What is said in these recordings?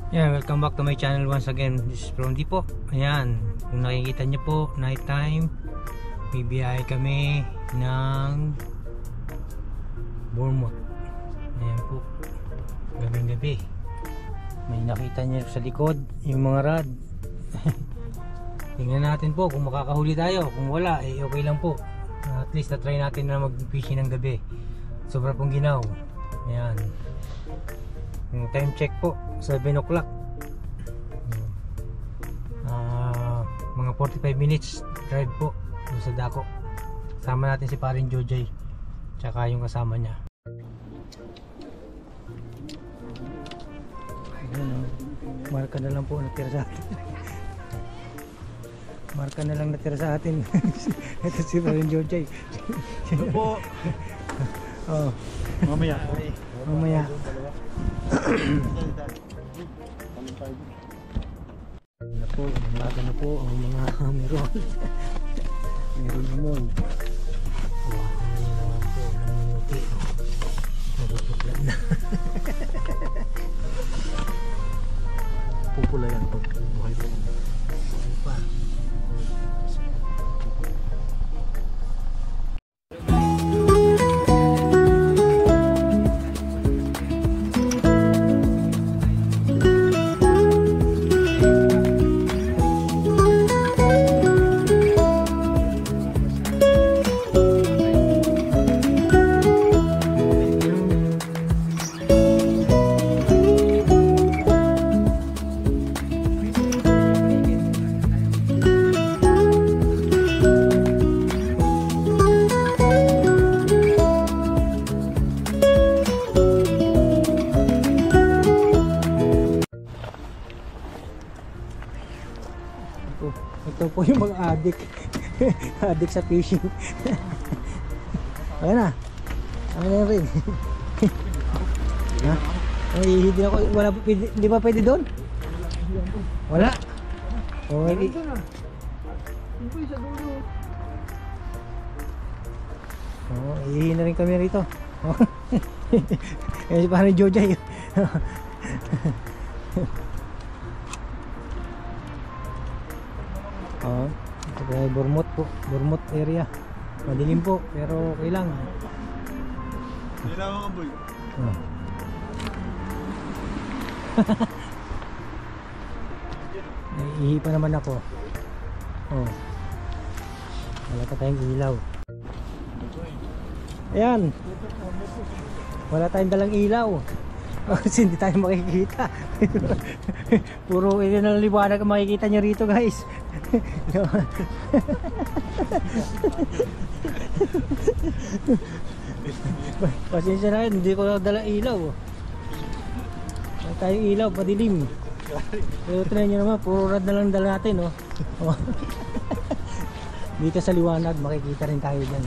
Yan, welcome back to my channel once again. This is Blondie po. Ayan, kung nakikita nyo po, night time, bibiyahe kami ng Bournemouth. Ayan po, gabing gabi. May nakita nyo sa likod yung mga rod. Tingnan natin po kung makakahuli tayo. Kung wala, eh okay lang po. At least na-try natin na mag-fishing ng gabi. Sobra pong ginaw. Ayan, yung time check po 7 o'clock. Mga 45 minutes drive po dun sa dako. Sama natin si paring Jojay tsaka yung kasama niya. Ayan, marka na lang po natira sa atin. Marka na lang natira sa atin. Ito si paring Jojay. Ito po. Oh, Mamaya. mamaya. Na po, umaga na po ang mga meron. Meron naman. Wah, ano naman po, nangunguti. Napuputla na. Pupula yan pag buhay po. Buhay pa. Ito po yung mga addict. Addict sa fishing. Ayan na. Ayan na rin. Ha? Ay, hindi ako. Wala, hindi ba pwede doon? Wala. Oh, hindi. Oh, ihihin na rin kami rito. Ayan si parang Jojay. Oh, ito po ay Bournemouth po, Bournemouth area. Madilim po, pero okay lang. Hindi na mga boy. Oh. Ihi pa naman ako. Oh. Wala pa tayong ilaw. Ayan. Wala tayong dalang ilaw. Kasi hindi tayo makikita. Puro ito na liwanag ang makikita nyo rito, guys. Pasensya na yun, hindi ko dala ilaw. Wala tayong ilaw, padilim. Pero try nyo naman, puro rad na lang dala natin, oh. Dito sa liwanag makikita rin tayo dyan.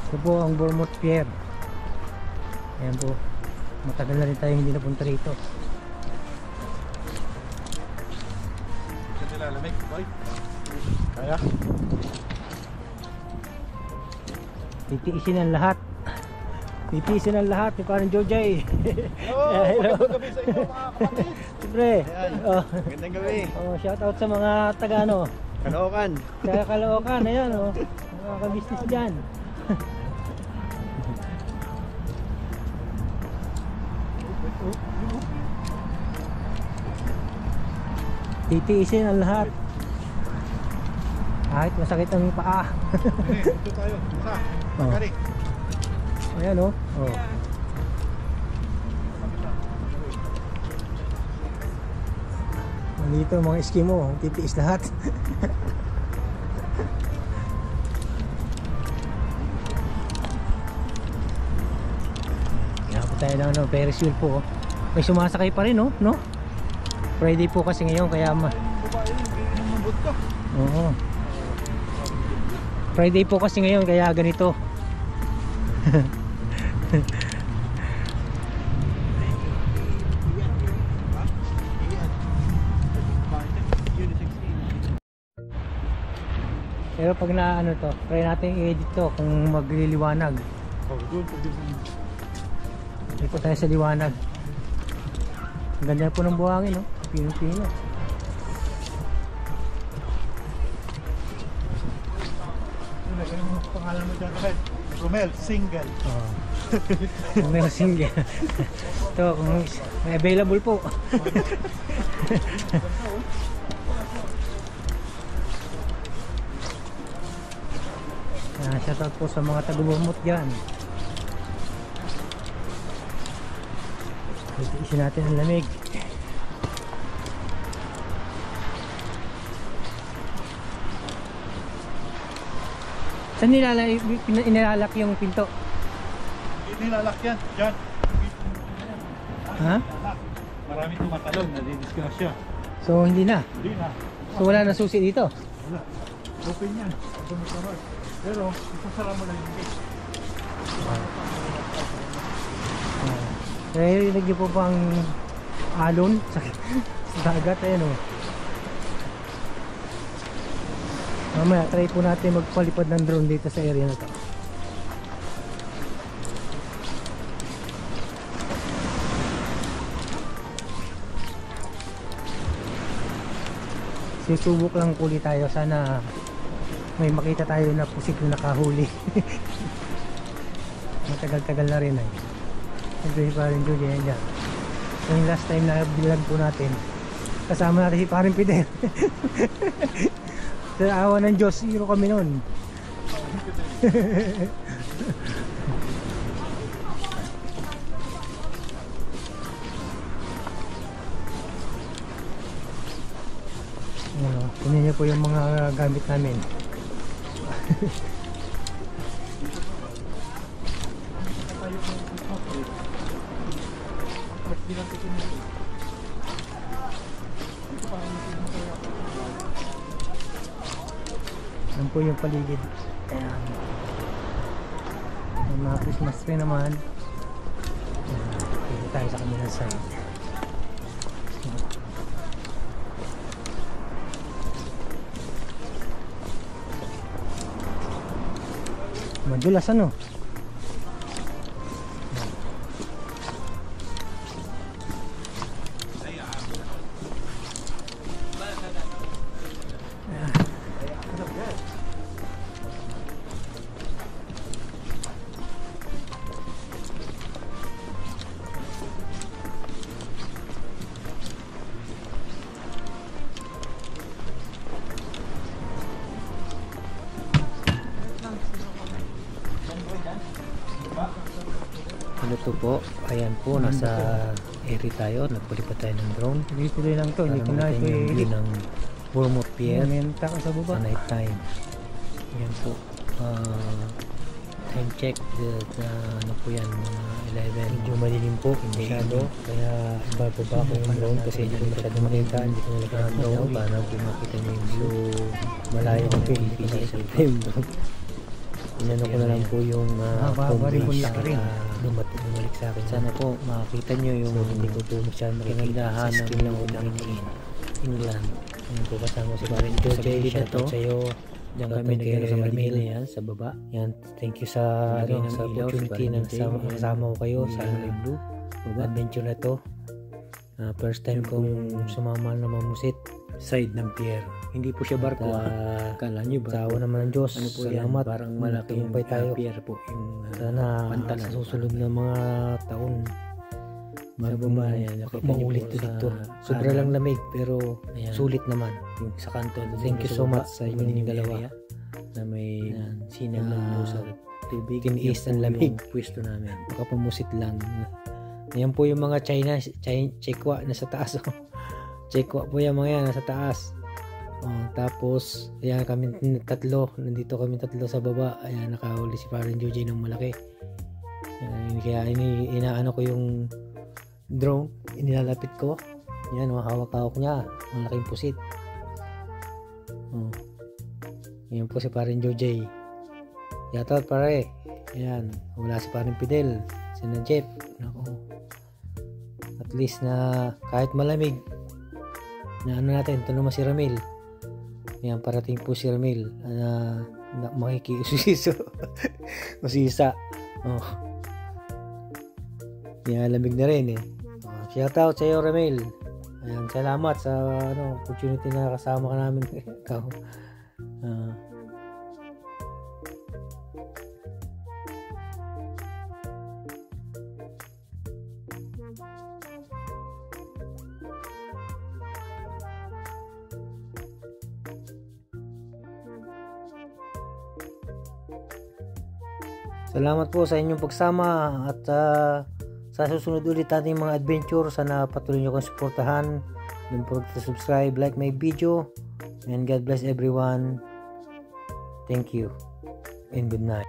Ito po ang Bournemouth Pier. Ayan po, matagal na rin tayo hindi napunta rito. Nilalamig, boy. Kaya? Titiisin ang lahat. Titiisin ang lahat ni parang Jojay. Hello, magandang gabi sa inyo mga kapatid. Siyempre. Oh. Magandang gabi. Oh, shout out sa mga taga ano, Caloocan. sa Caloocan, ayan oh. Mga ka-business dyan. Titiisin ang lahat. Kahit masakit ang paa. Dito tayo. Isa. Pagkari. Ayan oh. Oh. Dito mga Eskimo, titiis lahat. Kaya po tayo ng ano, Ferris wheel po. May sumasakay pa rin, no? Friday po kasi ngayon, kaya oo. Friday po kasi ngayon, kaya ganito. Pero pag na ano to, try natin i-edit to kung magliliwanag. Oh, doon po din. Dito tayo sa liwanag. Ang ganda po ng buhangin, no? Pino-pino. Ano yung pangalan mo dyan, Red? Romel, single. Oh. Kung may single. Ito, kung may available po. Shoutout po sa mga taga-bumot dyan. Isin natin ang lamig. Saan nilalak yung pinto? Nilalak yan, dyan. Ha? Marami tumatalon, nadidisgrasya. So hindi na? Hindi na. So wala na susi dito? Wala. Open yan. Sumutawag. Pero, isasara mo lang yung gate. Narinig niyo po bang alon sa dagat? Ayan o. Mamaya try po natin magpalipad ng drone dito sa area na to. Susubok lang puli tayo, sana may makita tayo na posibleng nakahuli. Matagal-tagal na rin ay. Siyempre si Parin Judy yan dyan. Yung last time na vlog po natin, kasama natin si Parin Fidel. Sa awa ng Diyos, hero kami nun. Tingnan niyo po yung mga gamit namin. Yan po yung paligid. Ayan. May mga Christmas tree naman. Dito tayo sa kabilang side. Madulas ano? Ano to po? Ayan po, nasa area tayo. Nagpalipad tayo ng drone. Tuloy lang to. Hindi ko na ito i-edit ng Bournemouth Pier sa night time. Ayan po. Time check. Ano po yan? Mga 11. Medyo malilim po. Hindi masyado. Kaya iba po ba ako yung drone kasi hindi ko masyado makita. Hindi ko nalagyan ng drone. Paano po makita niyo yung view? Malayo ko PPC sa time. Inano ko na lang po yung bumalik sa akin. Sana po makakita nyo yung hindi ko po masyadong makikindahan ng England. Ayun po kasama si Parin Jojo. Shoutout sa'yo. Diyan kami nagkano sa Manila yan, sa baba. Yan, thank you sa opportunity na kasama ko kayo sa Blue adventure na to. First time kong sumama na mamusit side ng pier. Hindi po siya barko. Kala nyo ba? Sa awa naman ng Diyos. Ano po salamat. Yan? Parang malaking tayo. Pier po. Yung, sana sa susunod na mga taon maulit to dito. Sobra lang lamig pero ayan, sulit naman. Yung sa kanto. Thank you so much sa inyong dalawa na may sinag lang sa tubig. Tiniis ng lamig. Pwesto namin. Makapamusit lang. Ayan po yung mga Chekwa na sa taas. Chekwa po yung mga yan nasa taas. Tapos ayan kami tatlo, nandito kami tatlo sa baba. Ayan, nakahuli si Parin Juji ng malaki. Kaya inaano ko yung drone, inilalapit ko. Ayan, hawak-hawak niya, malaking pusit. Ayan po si Parin Juji. Shoutout pare. Ayan, wala si Parin Fidel, si na Jeff. Nako. At least na kahit malamig na ano natin, ito naman si Ramil. Ayan, parating po si Ramil na makikiusiso. Usisa. Oh. Yan, lamig na rin eh. Shout out sa iyo, Ramil. Ayan, salamat sa opportunity na kasama ka namin. Ikaw. Salamat po sa inyong pagsama at sa susunod ulit ating mga adventure. Sana patuloy nyo kong suportahan. Don't forget to subscribe, like my video, and God bless everyone. Thank you and good night.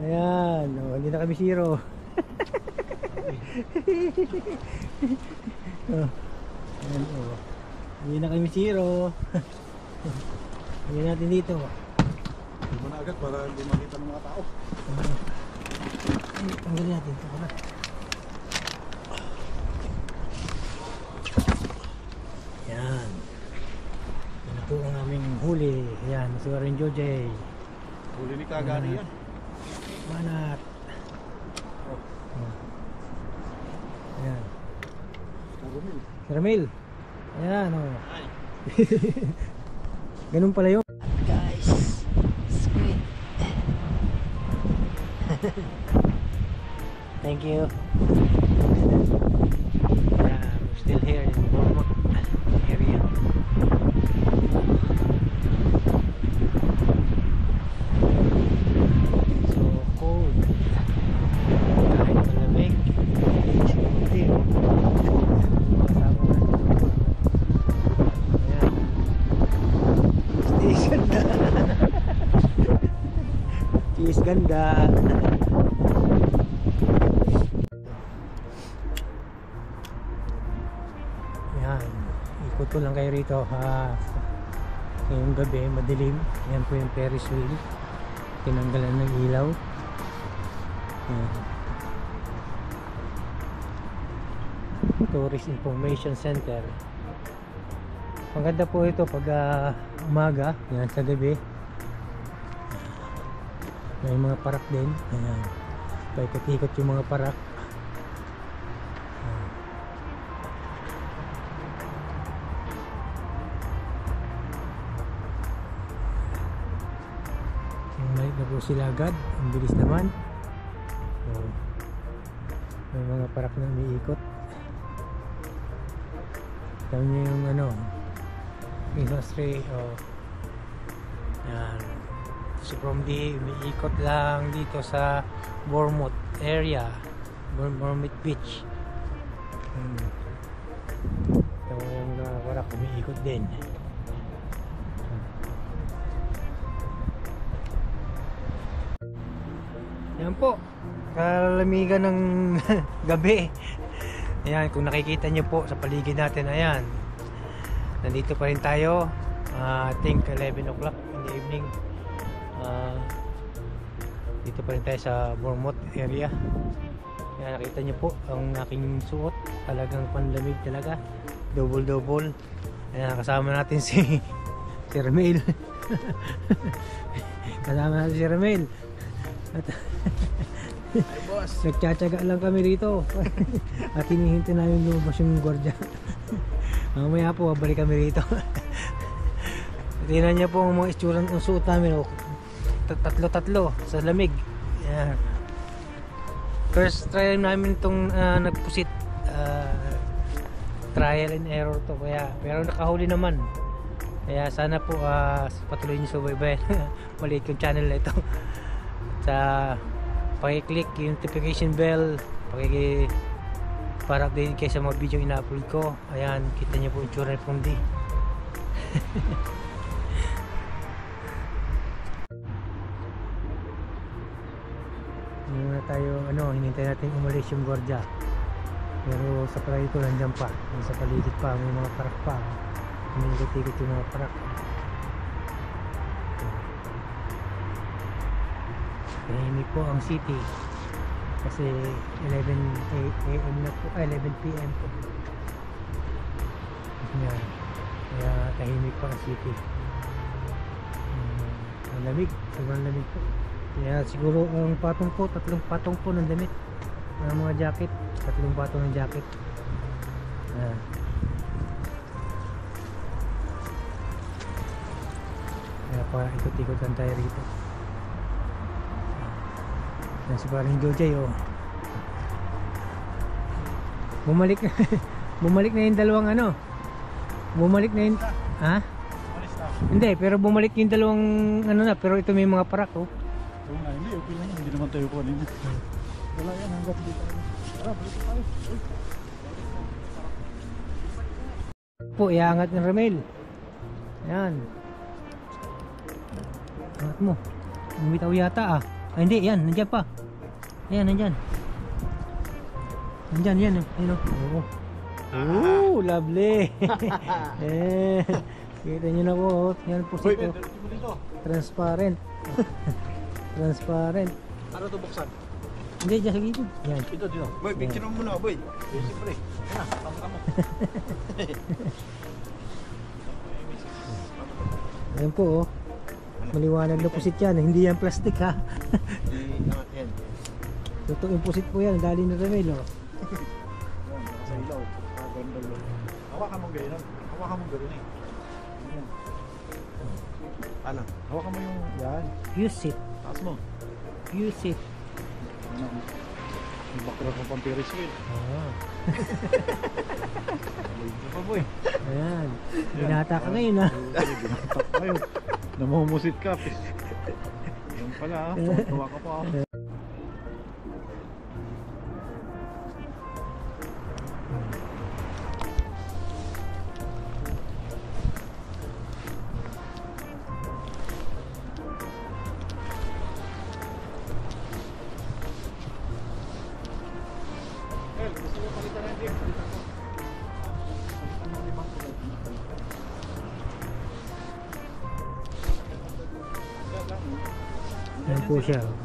Ayan, hindi na kami zero. Ayan, hindi na kami zero. Ayan natin dito. Ito na agad para hindi makita ng mga tao. Tanggalin natin ito. Ayan. Yan po ang aming huli. Ayan, si Warren Jojay. Huli ni Kagari yan. Manat. Ayan. Caramel. Ayan, ganun pala yun. Guys, squid. Thank you. We're still here in Bournemouth area. So cold. Kahit malamig. Hindi. Is ganda. Yan, ikot ko lang kayo rito ngayong gabi, madilim. Yan po yung Ferris wheel, tinanggalan ng ilaw. Yan. Tourist Information Center. Maganda po ito pag umaga. Yan, sa gabi may mga parak din. Ayan, paikot-ikot yung mga parak. Malik na po sila agad. Ang bilis naman. So, may mga parak na umiikot. Tawag nyo yung industry. Yan. So from the umiikot lang dito sa Bournemouth area, Bournemouth Beach. So yung warak umiikot din. Yan po, kalamigan ng gabi. Ayan, kung nakikita nyo po sa paligid natin, ayan, nandito pa rin tayo. I think 11 o'clock in the evening. Dito pa rin tayo sa Bournemouth area. Yan, nakita nyo po ang aking suot, talagang panlamig talaga, double. Ayan, kasama natin si Ramil. Kasama natin si Ramil at Ay boss, nagtsatsaga lang kami rito at hinihintay namin lumabas yung gwardiya. Mamaya po babalik kami rito. Tingnan niyo po ang mga itsura ng suot namin, tatlo sa lamig. Yan. First try namin itong nagpusit. trial and error to, kaya pero nakahuli naman. Kaya sana po patuloy niyo subaybayan. Maliit yung channel na ito. Sa paki-click yung notification bell, para update kayo sa mga video ina-upload ko. Ayan, kita niyo po yung tsura ni Pundi. Muna tayo, hinintay natin umalis yung gwardiya. Pero sa palagi ko nandiyan pa, sa paligid pa, may mga parak pa. Umiikot-ikot yung mga parak. Tahimik po ang city kasi 11 AM na po, 11 PM po. Yan. Kaya tahimik pa ang city. Ang lamig, sobrang lamig po. Kaya siguro ang patong po, 3 patong po ng damit ng mga jacket, 3 patong ng jacket. Ayan. Kaya pa ikot-ikot lang tayo rito. Yan si paring Jojay, oh. Bumalik bumalik na yung dalawang bumalik na yung ha? Hindi, pero bumalik yung dalawang na, pero ito may mga parak, oh. Oo nga, hindi, okay lang yan. Hindi naman tayo kunin. Wala yan, hanggat dito tayo. Tara, balik tayo. Po, iangat ng Ramel. Ayan. Angat mo. Bumitaw yata, ah. Ay, hindi, yan, nandyan pa. Ayan, nandyan. Nandyan, yan, ayun, oh. Oh, lovely. Kita nyo na po, oh. Yan po Uy, sito. dito. Transparent. Transparent. Ano ito buksan? Hindi, dyan sa gilid. Yan. Dito. Boy, picture mo muna, boy. Siyempre. Yan na, tama. Ayan po, oh. Maliwanag na pusit yan. Hindi yan plastic, ha. Yan. Totoo yung pusit po yan. Dali na Ramel, oh. Sa ilaw. Ganda. Hawakan mo ganyan. Hawakan mo ganyan eh. Yan. Ano? Hawakan mo yung yan. Use it. Taas mo. Use it. Ano? Yung background mo pang Ferris wheel. Ah. Ito pa boy. Ayan. Binata ka ngayon, ha. Ginatak kayo. Namumusit ka. Yan pala ha. Tuwa ka pa ha. Gusto mo palitan ng jeep? Palitan ko. Palitan mo 5 kulay. Ayan po siya, oh.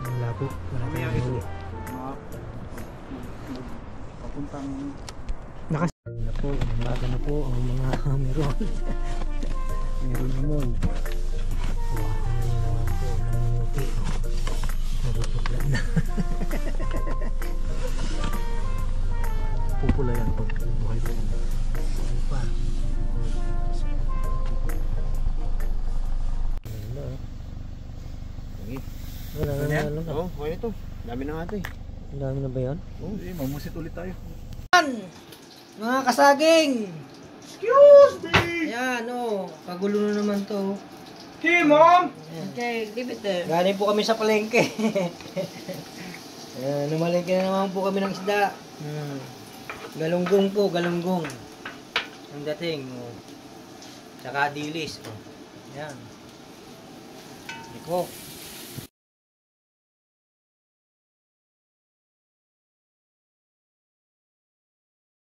Wala po. Wala Mamaya tayong ito. huli. Papuntang Na po, umaga na po ang mga meron. Meron naman. Wow, naman po, nangunguti. Nabuputla na. pupula yan pag buhay pa yan. Ano pa? Wala. Okay. Wala na Yan? naman. Oo, okay ito. Dami na nga ito eh. Ang dami na ba yun? Oo, mamusit ulit tayo. Mga kasaging! Excuse me! Ayan, oh. Kagulo na naman to. Hey, Mom! Okay, leave it there. Galing po kami sa palengke. Ayan, numalengke na naman po kami ng isda. Galunggong po, galunggong. Ang dating, oh. Tsaka dilis, oh. Ayan. Liko.